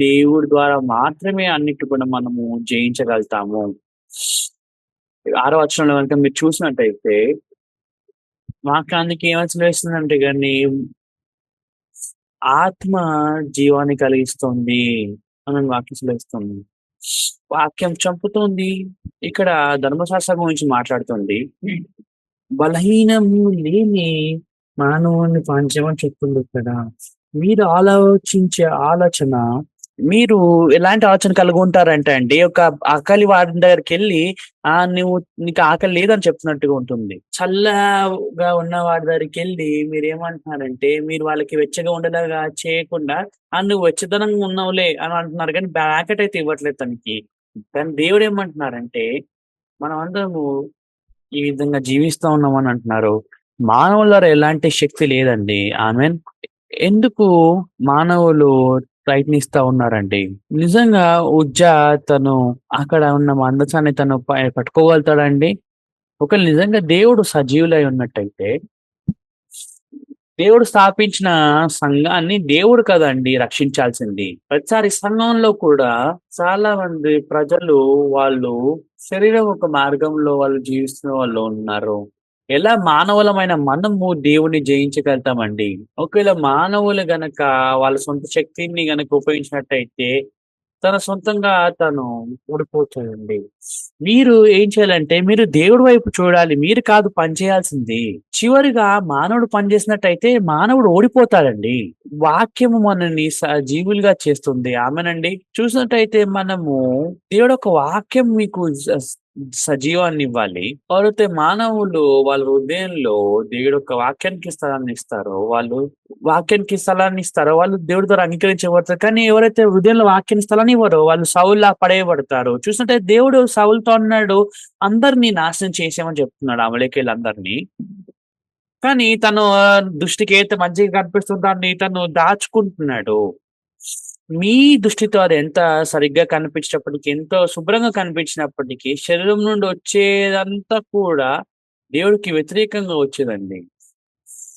దేవుడి ద్వారా మాత్రమే అన్నిటి కూడా మనము జయించగలుగుతాము. 6 వచనంలో గనుక మీరు చూసినట్టయితే, వాక్యానికి ఏమని వేస్తుందంటే గాని, ఆత్మ జీవాన్ని కలిగిస్తుంది అని వాక్యం సెలవిస్తుంది. వాక్యం చంపుతుంది. ఇక్కడ ధర్మశాస్త్రం గురించి మాట్లాడుతుంది. బలహీనము లేని మానవుడిని పంచమని చెప్తుంది ఇక్కడ. మీరు ఆలోచించే ఆలోచన మీరు ఎలాంటి ఆలోచన కలిగి ఉంటారంటే అండి, ఒక ఆకలి వాడి దగ్గరికెళ్ళి నువ్వు నీకు ఆకలి లేదని చెప్తున్నట్టుగా ఉంటుంది. చల్లగా ఉన్న వాడి దగ్గరికెళ్ళి మీరేమంటున్నారంటే, మీరు వాళ్ళకి వెచ్చగా ఉండేలాగా చేయకుండా, నువ్వు వెచ్చదనంగా ఉన్నావులే అని అంటున్నారు గానీ, బ్రాకెట్ అయితే ఇవ్వట్లేదు తనకి. కానీ దేవుడేమంటున్నారంటే, మనమందరము ఈ విధంగా జీవిస్తా ఉన్నామని అంటున్నారు. మానవుల ద్వారా ఎలాంటి శక్తి లేదండి. ఆమేన్. ఎందుకు మానవులు ప్రయత్నిస్తా ఉన్నారండి? నిజంగా ఉజ్జా తను అక్కడ ఉన్న మందసాన్ని తను పట్టుకోగలుగుతాడండి? ఒకవేళ నిజంగా దేవుడు సజీవులై ఉన్నట్టయితే, దేవుడు స్థాపించిన సంఘాన్ని దేవుడు కదండీ రక్షించాల్సింది. ప్రతిసారి సంఘంలో కూడా చాలా మంది ప్రజలు వాళ్ళు శరీరం ఒక మార్గంలో వాళ్ళు జీవిస్తున్న వాళ్ళు ఉన్నారు. ఎలా మానవులమైన మనము దేవుడిని జయించగలుగుతామండి. ఒకవేళ మానవులు గనక వాళ్ళ సొంత శక్తిని గనక ఉపయోగించినట్టయితే తన సొంతంగా తను ఓడిపోతాడండి. మీరు ఏం చేయాలంటే మీరు దేవుడి వైపు చూడాలి. మీరు కాదు పని చేయాల్సింది. చివరిగా మానవుడు పని చేసినట్టయితే మానవుడు ఓడిపోతాడండి. వాక్యము మనల్ని సజీవులుగా చేస్తుంది. ఆమేనండి. చూసినట్టయితే మనము దేవుడొక వాక్యం మీకు సజీవాన్నివ్వాలి. ఎవరైతే మానవులు వాళ్ళ హృదయంలో దేవుడొక వాక్యానికి స్థలాన్ని ఇస్తారో, వాక్యానికి స్థలాన్ని ఇస్తారో వాళ్ళు దేవుడి ద్వారా అంగీకరించబడతారు. కానీ ఎవరైతే హృదయంలో వాక్యానికి స్థలాన్ని ఇవ్వరో వాళ్ళు సౌలులా పడేయబడతారు. చూసినట్టయితే దేవుడు సౌలుతో అన్నాడు, అందరిని నాశనం చేసేయమని చెప్తున్నాడు అమలేకీయులందరిని. కానీ తను దృష్టికి ఏదైతే మంచిగా కనిపిస్తుందో దాన్ని తను దాచుకుంటున్నాడు. మీ దృష్టితో అది ఎంత సరిగ్గా కనిపించినప్పటికీ, ఎంతో శుభ్రంగా కనిపించినప్పటికీ, శరీరం నుండి వచ్చేదంతా కూడా దేవుడికి వ్యతిరేకంగా వచ్చేదండి.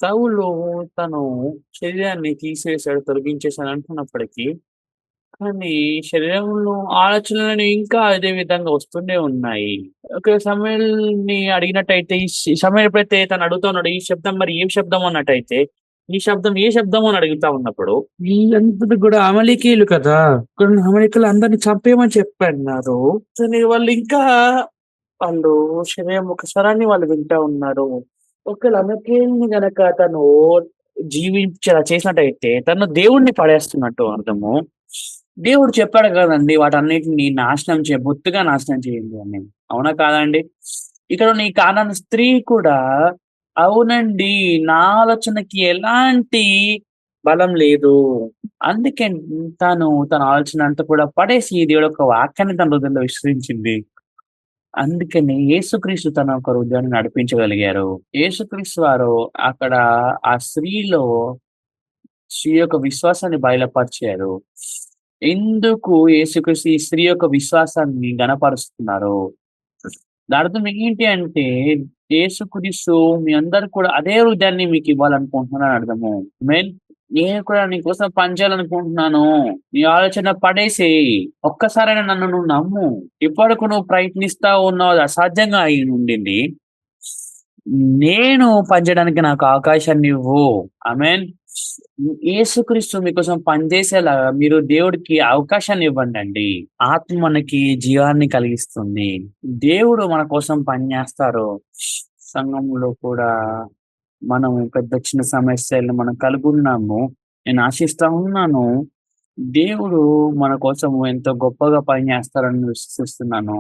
సౌలు తను శరీరాన్ని తీసేసాడు, తొలగించేసాడు అంటున్నప్పటికీ, కానీ శరీరంలో ఆలోచనలు ఇంకా అదే విధంగా వస్తూనే ఉన్నాయి. ఒక సమూయేలుని అడిగినట్టయితే ఈ సమూయేలు ఎప్పుడైతే తను అడుగుతా ఉన్నాడో, ఈ శబ్దం మరి ఏం శబ్దం అన్నట్టయితే, ఈ శబ్దం ఏ శబ్దం అని అడుగుతా ఉన్నప్పుడు, వీళ్ళందరూ కూడా అమలేకీయులు కదా! ఇక్కడ అమలేకీయులు అందరిని చంపేయమని చెప్పన్నారు. కానీ వాళ్ళు శరీరం ఒక స్వరాన్ని వాళ్ళు వింటా ఉన్నారు. ఒకవేళ అమలేకీయుల్ని గనక తను జీవించేలా చేసినట్టయితే, తను దేవుడిని పడేస్తున్నట్టు అర్థము. దేవుడు చెప్పాడు కదండీ! వాటన్నిటిని నాశనం బొత్తిగా నాశనం చేయండి అని. అవునా కాదా అండి? ఇక్కడ ఉన్న ఈ కానాను స్త్రీ కూడా అవునండి. నా ఆలోచనకి ఎలాంటి బలం లేదు. అందుకే తన ఆలోచన అంతా కూడా పడేసి దేవుడి యొక్క వాక్యాన్ని తన హృదయంలో విశ్వసించింది. అందుకని యేసుక్రీస్తు తన యొక్క హృదయాన్ని నడిపించగలిగారు. యేసుక్రీస్తు వారు అక్కడ ఆ స్త్రీ యొక్క విశ్వాసాన్ని బయలుపరిచారు. ఎందుకు యేసుక్రీస్తు ఈ స్త్రీ యొక్క విశ్వాసాన్ని ఘనపరుస్తున్నారు? దాని అర్థం ఏంటి అంటే, యేసుక్రీస్తు మీ అందరికి కూడా అదే హృదయాన్ని మీకివ్వాలనుకుంటున్నారని అర్థము. ఆమేన్. నేను కూడా నీకోసం పని చేయాలనుకుంటున్నాను. నీ ఆలోచన పడేసేయి. ఒక్కసారైనా నన్ను నువ్వు నమ్ము. ఇప్పటివరకు నువ్వు ప్రయత్నిస్తా ఉన్నావు. అది అసాధ్యంగా అయ్యుండింది. నేను పనిచేయడానికి నాకు అవకాశాన్నివ్వు. ఆమేన్. యేసుక్రీస్తు మీకోసం పనిచేసేలాగా మీరు దేవుడికి అవకాశాన్నివ్వండండి. ఆత్మ మనకి జీవాన్ని కలిగిస్తుంది. దేవుడు మన కోసం పని జేస్తారు. సంఘంలో కూడా మనం పెద్ద చిన్న సమస్యలు మనం కలిగున్నాము. నేను ఆశిస్తా ఉన్నాను. దేవుడు మన కోసం ఎంతో గొప్పగా పని జేస్తారని విశ్వసిస్తున్నాను.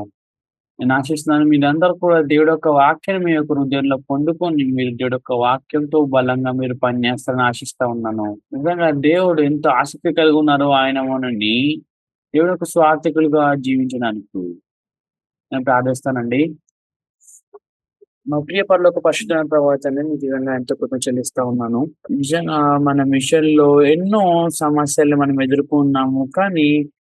నేను ఆశిస్తున్నాను మీరందరూ కూడా దేవుడి యొక్క వాక్యాన్ని మీ యొక్క హృదయంలో పొందుకొని, మీరు దేవుడి యొక్క వాక్యంతో బలంగా మీరు పని చేస్తారని ఆశిస్తా ఉన్నాను. నిజంగా దేవుడు ఎంతో ఆసక్తి కలిగి ఉన్నారు ఆయన మనల్ని దేవుడి యొక్క స్వార్థికులుగా జీవించడానికి. నేను ప్రార్థిస్తానండి. మా ప్రియ పరలోక పరిశుద్ధమైన ప్రభావ తండ్రి మీకు నిజంగా ఎంతో కృతజ్ఞతలు చెల్లిస్తా ఉన్నాను. నిజంగా మన మిషన్‌లో ఎన్నో సమస్యలు మనం ఎదుర్కొన్నాము. కానీ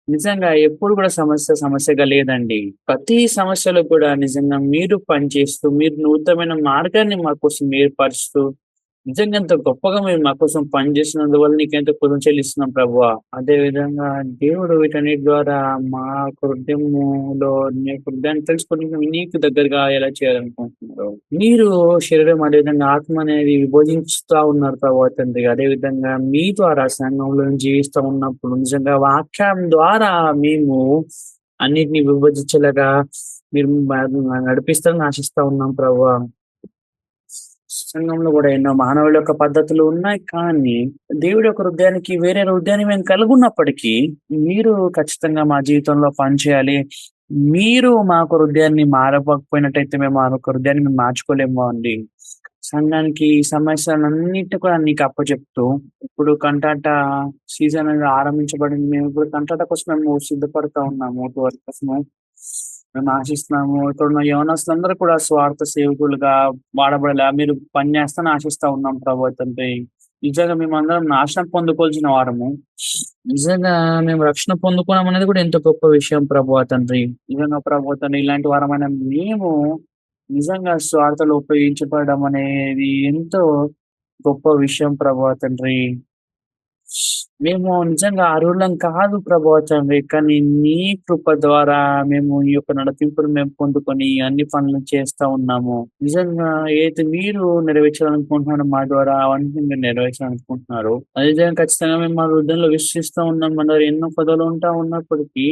నిజంగా ఎప్పుడు కూడా సమస్యగా లేదండి. ప్రతి సమస్యలో కూడా నిజంగా మీరు పనిచేస్తూ, మీరు నూతనమైన మార్గాన్ని మా కోసం ఏర్పరుస్తూ, నిజంగా ఎంత గొప్పగా మీరు మా కోసం పనిచేసినందువల్ల నీకెంతో కృతజ్ఞతలు చెల్లిస్తున్నాం ప్రభువా. అదే విధంగా దేవుడు వీటన్నిటి ద్వారా మా హృదయములో నీ యొక్క హృదయాన్ని తెలుసుకొని నీకు దగ్గరగా ఎలా చేయాలనుకుంటున్నారు. మీరు శరీరం అదేవిధంగా ఆత్మ అనేది విభజించుతా ఉన్నారు ప్రభువా తండ్రి. అదే విధంగా మీ ద్వారా సంఘంలో జీవిస్తా ఉన్నప్పుడు నిజంగా వాక్యం ద్వారా మేము అన్నిటిని విభజించేలాగా మీరు నడిపిస్తారని ఆశిస్తా ఉన్నాం ప్రభువా. సంఘంలో గూడా ఎన్నో మానవుల యొక్క పద్ధతులు ఉన్నాయి. కానీ దేవుడి యొక్క హృదయానికి వేరే హృదయాన్ని మేము కలిగున్నప్పటికీ, మీరు ఖచ్చితంగా మా జీవితంలో పనిచేయాలి. మీరు మాకు హృదయాన్ని మారవకపోయినట్టయితే మేము ఆ యొక్క హృదయాన్ని మేము మార్చుకోలేము అండి. సంఘానికి ఈ సమస్యలన్నిటిని కూడా నీకు అప్పచెప్తూ, ఇప్పుడు కంటాట సీజన్ అనేది ఆరంభించబడింది. మేము ఇప్పుడు కంటాట కోసం మేము సిద్ధపడతా ఉన్నాము. వాటి కోసము మేము ఆశిస్తున్నాము. ఇక్కడున్న యవనస్తులందరూ కూడా స్వార్థ సేవకులుగా వాడబడేలా మీరు పని చేస్తారని ఆశిస్తా ఉన్నాం ప్రభువా తండ్రి. నిజంగా మేమందరం నాశనం పొందుకోవాల్సిన వారము. నిజంగా మేము రక్షణ పొందుకోవడం అనేది కూడా ఎంతో గొప్ప విషయం ప్రభువా తండ్రి. నిజంగా ప్రభువా తండ్రి ఇలాంటి వారమైన మేము నిజంగా స్వార్థలో ఉపయోగించబడడం అనేది ఎంతో గొప్ప విషయం ప్రభువా తండ్రి. మేము నిజంగా అర్హులం కాదు ప్రభువా తండ్రి. కానీ నీ కృప ద్వారా మేము ఈ యొక్క నడిపింపును మేము పొందుకొని అన్ని పనులు చేస్తా ఉన్నాము. నిజంగా ఏదైతే మీరు నెరవేర్చాలనుకుంటున్నారో మా ద్వారా అవన్నీ మీరు నెరవేర్చాలనుకుంటున్నారు. అదే విధంగా ఖచ్చితంగా మేము మా హృదయంలో విశ్వసిస్తా ఉన్నాం. మన దగ్గర ఎన్నో పదవులు ఉంటా ఉన్నప్పటికీ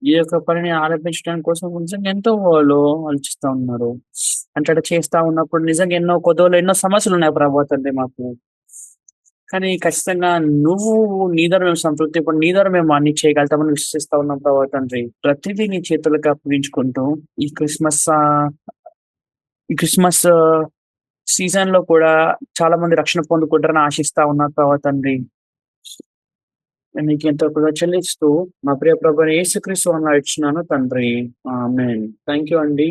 ఈ యొక్క పనిని ఆరంభించడం కోసం నిజంగా ఎంతో ఆలోచిస్తా ఉన్నారు. అంటే అట్లా చేస్తా ఉన్నప్పుడు నిజంగా ఎన్నో కొదవలు, ఎన్నో సమస్యలున్నాయి ప్రభువా తండ్రి మాకు. కానీ ఖచ్చితంగా నువ్వు నీ ద్వారా మేము సంతృప్తి పడి, నీ ద్వారా మేము అన్ని చేయగలుగుతామని విశ్వసిస్తా ఉన్నాం ప్రభావ తండ్రి. ప్రతిదీ నీ చేతులకు అప్పగించుకుంటూ ఈ క్రిస్మస్ సీజన్‌లో కూడా చాలా మంది రక్షణ పొందుకుంటారని ఆశిస్తా ఉన్నారు ప్రభావ తండ్రి. నేను నీకెంతో కృతజ్ఞతలు చెల్లిస్తూ మా ప్రియ ప్రభువైన యేసుక్రీస్తు నామములో ఇచ్చున్నాను తండ్రి. ఆమేన్. థాంక్ యూ అండి.